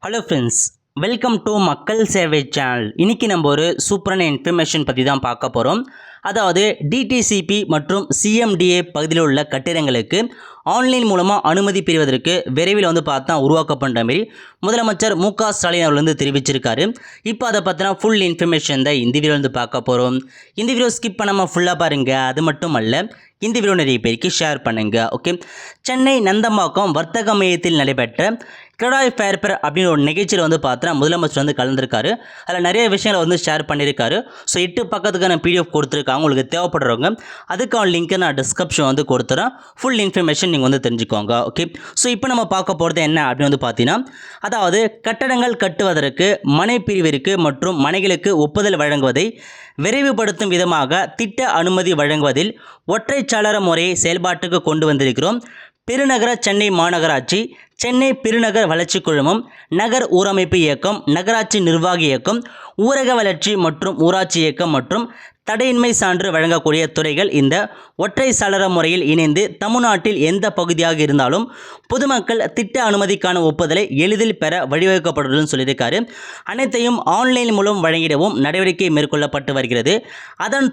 Hello friends, welcome to மக்கள் சேவை channel. இன்றைக்கி நம்ம ஒரு சூப்பரான இன்ஃபர்மேஷன் பற்றி தான் பார்க்க போகிறோம். அதாவது டிடிசிபி மற்றும் சிஎம்டிஏ பகுதியில் உள்ள கட்டிடங்களுக்கு ஆன்லைன் மூலமாக அனுமதி பெறுவதற்கு விரைவில் பார்த்தா உருவாக்கப்படுற மாரி முதலமைச்சர் மு.க. ஸ்டாலின் அவர்கள் தெரிவிச்சிருக்காரு. இப்போ அதை பற்றின ஃபுல் இன்ஃபர்மேஷன் தான் இந்த வீடியோ பார்க்க போகிறோம். இந்த வீடியோ ஸ்கிப் பண்ணாமல் ஃபுல்லாக பாருங்கள். அது மட்டும் அல்ல, இந்த வீடியோ நிறைய பேருக்கு ஷேர் பண்ணுங்கள். ஓகே, சென்னை நந்தம்பாக்கம் வர்த்தக மையத்தில் நடைபெற்ற கிரடாய் ஃபேர்பர் அப்படின்னு ஒரு நிகழ்ச்சியில் பார்த்தா முதலமைச்சர் கலந்துருக்காரு. அதில் நிறைய விஷயங்களை ஷேர் பண்ணியிருக்காரு. ஸோ 8 பக்கத்துக்கான PDF கொடுத்துருக்காங்க. உங்களுக்கு தேவைப்படுறவங்க அதுக்கான லிங்க்கை நான் டிஸ்கிரிப்ஷன் கொடுத்துறேன். ஃபுல் இன்ஃபர்மேஷன் நீங்கள் தெரிஞ்சுக்கோங்க. ஓகே, ஸோ இப்போ நம்ம பார்க்க போகிறது என்ன அப்படின்னு பார்த்தீங்கன்னா, அதாவது கட்டடங்கள் கட்டுவதற்கு மனை பிரிவிற்கு மற்றும் மனைகளுக்கு ஒப்புதல் வழங்குவதை விரைவுபடுத்தும் விதமாக திட்ட அனுமதி வழங்குவதில் ஒற்றைச்சாளர முறையை செயல்பாட்டுக்கு கொண்டு வந்திருக்கிறோம். பெருநகர சென்னை மாநகராட்சி, சென்னை பெருநகர் வளர்ச்சி குழுமம், நகர் ஊரமைப்பு இயக்கம், நகராட்சி நிர்வாக இயக்கம், ஊரக வளர்ச்சி மற்றும் ஊராட்சி இயக்கம் மற்றும் தடையின்மை சான்று வழங்கக்கூடிய துறைகள் இந்த ஒற்றை சாளர முறையில் இணைந்து தமிழ்நாட்டில் எந்த பகுதியாக இருந்தாலும் பொதுமக்கள் திட்ட அனுமதிக்கான ஒப்புதலை எளிதில் பெற வழிவகுக்கப்படும் சொல்லியிருக்காரு. அனைத்தையும் ஆன்லைன் மூலம் வழங்கிடவும் நடவடிக்கை மேற்கொள்ளப்பட்டு வருகிறது. அதன்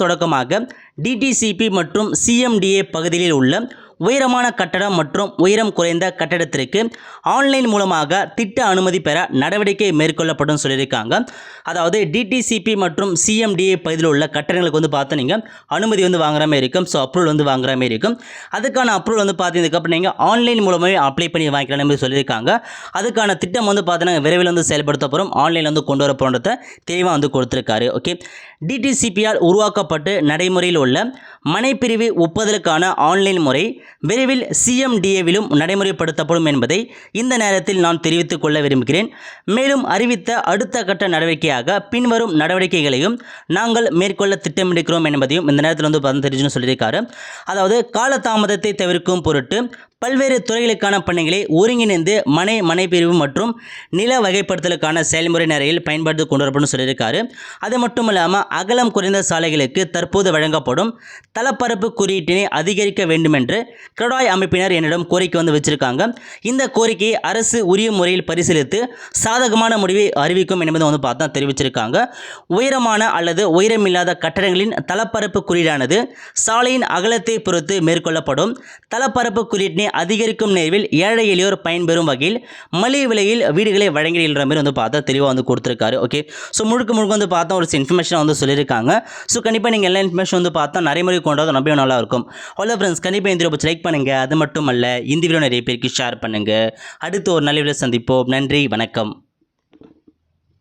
தொடக்கமாக டிடிசிபி மற்றும் சிஎம்டிஏ பகுதியில் உள்ள உயரமான கட்டடம் மற்றும் உயரம் குறைந்த கட்டடத்திற்கு ஆன்லைன் மூலமாக திட்ட அனுமதி பெற நடவடிக்கை மேற்கொள்ளப்படும் சொல்லியிருக்காங்க. அதாவது டிடிசிபி மற்றும் சிஎம்டிஏ பகுதியில் உள்ள கட்டடங்களுக்கு பார்த்தா நீங்கள் அனுமதி வாங்குற மாதிரி இருக்கும். ஸோ அப்ரூவல் வாங்குற மாதிரி இருக்கும். அதுக்கான அப்ரூவல் பார்த்தீங்கன்னு நீங்கள் ஆன்லைன் மூலமாகவே அப்ளை பண்ணி வாங்கிக்கிற மாதிரி சொல்லியிருக்காங்க. அதுக்கான திட்டம் பார்த்தீங்கன்னா விரைவில் செயல்படுத்த போகிறோம், ஆன்லைனில் கொண்டு வர போன்றதை தெளிவாக கொடுத்துருக்காரு. ஓகே, டிடிசிபியால் உருவாக்கப்பட்டு நடைமுறையில் உள்ள மனைப்பிரிவு ஒப்புதலுக்கான ஆன்லைன் முறை விரைவில் சிஎம்டிஏவிலும் நடைமுறைப்படுத்தப்படும் என்பதை இந்த நேரத்தில் நான் தெரிவித்துக் கொள்ள விரும்புகிறேன். மேலும் அறிவித்த அடுத்த கட்ட நடவடிக்கையாக பின்வரும் நடவடிக்கைகளையும் நாங்கள் மேற்கொள்ள திட்டமிடுகிறோம் என்பதையும் இந்த நேரத்தில் தெரிஞ்சுன்னு சொல்லியிருக்காரு. அதாவது காலதாமதத்தை தவிர்க்கும் பொருட்டு பல்வேறு துறைகளுக்கான பணிகளை ஒருங்கிணைந்து மனைப்பிரிவு மற்றும் நில வகைப்படுத்தலுக்கான செயல்முறை நிறையில் பயன்படுத்தி கொண்டு வரப்படும் சொல்லியிருக்காரு. அது மட்டும் இல்லாமல் அகலம் குறைந்த சாலைகளுக்கு தற்போது வழங்கப்படும் தளப்பரப்பு குறியீட்டினை அதிகரிக்க வேண்டும் என்று கிரடாய் அமைப்பினர் என்னிடம் கோரிக்கை வச்சிருக்காங்க. இந்த கோரிக்கையை அரசு உரிய முறையில் பரிசீலித்து சாதகமான முடிவை அறிவிக்கும் என்பதை பார்த்தா தெரிவிச்சிருக்காங்க. உயரமான அல்லது உயரமில்லாத கட்டடங்களின் தளப்பரப்பு குறியீடானது சாலையின் அகலத்தை பொறுத்து மேற்கொள்ளப்படும். தளப்பரப்பு குறியீட்டினை அதிகரிக்கும் நேர்வில் ஏழை எளியோர் பயன்பெறும் வகையில் மலிவு விலையில் வீடுகளை வழங்கிடுற மாதிரி பார்த்தா தெளிவாக கொடுத்துருக்காரு. ஓகே, ஸோ முழுக்க பார்த்தா ஒரு இன்ஃபர்மேஷன் சொல்லியிருக்காங்க. ஸோ கண்டிப்பாக நீங்கள் எல்லா இன்ஃபர்மேஷன் பார்த்தா நடைமுறை கொண்டாத ரொம்ப நல்லா இருக்கும். அவ்வளோ ஃப்ரெண்ட்ஸ், கண்டிப்பாக இந்த வீடியோ லைக் பண்ணுங்கள். அது மட்டும் அல்ல, இந்த வீடியோ நிறைய பேருக்கு ஷேர் பண்ணுங்கள். அடுத்து ஒரு நல்ல வீடியோ சந்திப்போம். நன்றி, வணக்கம்.